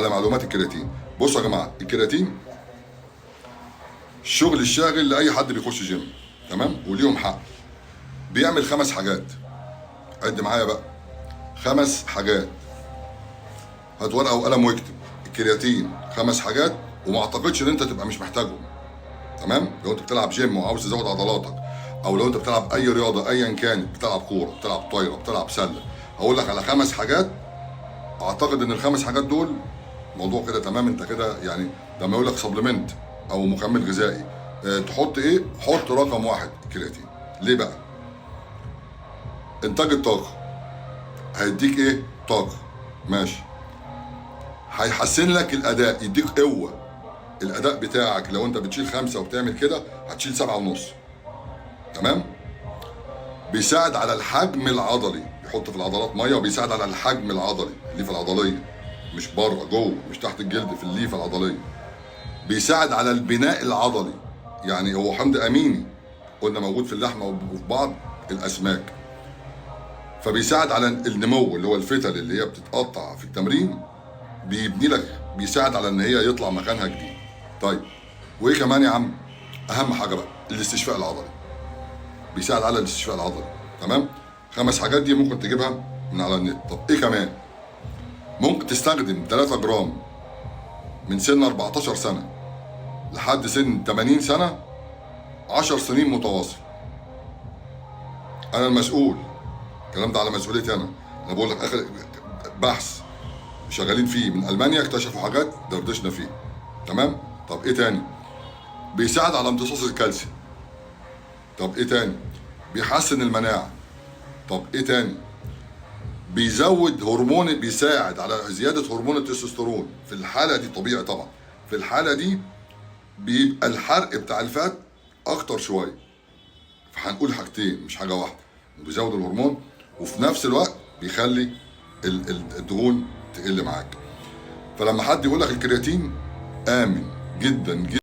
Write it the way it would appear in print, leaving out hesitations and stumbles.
على معلومات الكرياتين. بصوا يا جماعه، الكرياتين الشغل الشاغل لاي حد بيخش جيم، تمام، وليهم حق. بيعمل 5 حاجات. عد معايا بقى، 5 حاجات. هات ورقه وقلم واكتب الكرياتين 5 حاجات، وما اعتقدش ان انت تبقى مش محتاجهم. تمام؟ لو انت بتلعب جيم وعاوز تزود عضلاتك، او لو انت بتلعب اي رياضه ايا كانت، بتلعب كوره، بتلعب طايره، بتلعب سله، هقول لك على 5 حاجات. اعتقد ان ال5 حاجات دول موضوع كده تمام. انت كده يعني لما يقول لك سبلمنت او مكمل غذائي، تحط ايه؟ حط رقم 1 الكرياتين. ليه بقى؟ انتاج الطاقه. هيديك ايه؟ طاقه. ماشي. هيحسن لك الاداء، يديك قوه. الاداء بتاعك لو انت بتشيل 5 وبتعمل كده هتشيل 7.5. تمام؟ بيساعد على الحجم العضلي، بيحط في العضلات ميه وبيساعد على الحجم العضلي، الليفه العضليه، مش بره، جوه، مش تحت الجلد، في الليفه العضليه. بيساعد على البناء العضلي، يعني هو حمض اميني قلنا موجود في اللحمه وفي بعض الاسماك، فبيساعد على النمو اللي هو الفتل اللي هي بتتقطع في التمرين، بيبني لك، بيساعد على ان هي يطلع مكانها جديد. طيب، وايه كمان يا عم؟ اهم حاجه بقى الاستشفاء العضلي. بيساعد على الاستشفاء العضلي. تمام؟ 5 حاجات دي ممكن تجيبها من على النت. طب ايه كمان؟ ممكن تستخدم 3 جرام من سن 14 سنه لحد سن 80 سنه 10 سنين متواصل. انا المسؤول، الكلام ده على مسؤوليتي انا بقول لك اخر بحث شغالين فيه من المانيا، اكتشفوا حاجات دردشنا فيه. تمام؟ طب ايه تاني؟ بيساعد على امتصاص الكالسيوم. طب ايه تاني؟ بيحسن المناعه. طب ايه تاني؟ بيزود هرمون، بيساعد على زياده هرمون التستوستيرون. في الحاله دي طبيعي طبعا، في الحاله دي بيبقى الحرق بتاع الفات اكتر شويه. فهنقول حاجتين مش حاجه واحده. بيزود الهرمون وفي نفس الوقت بيخلي الدهون تقل معاك. فلما حد يقول لك الكرياتين، امن جدا جدا.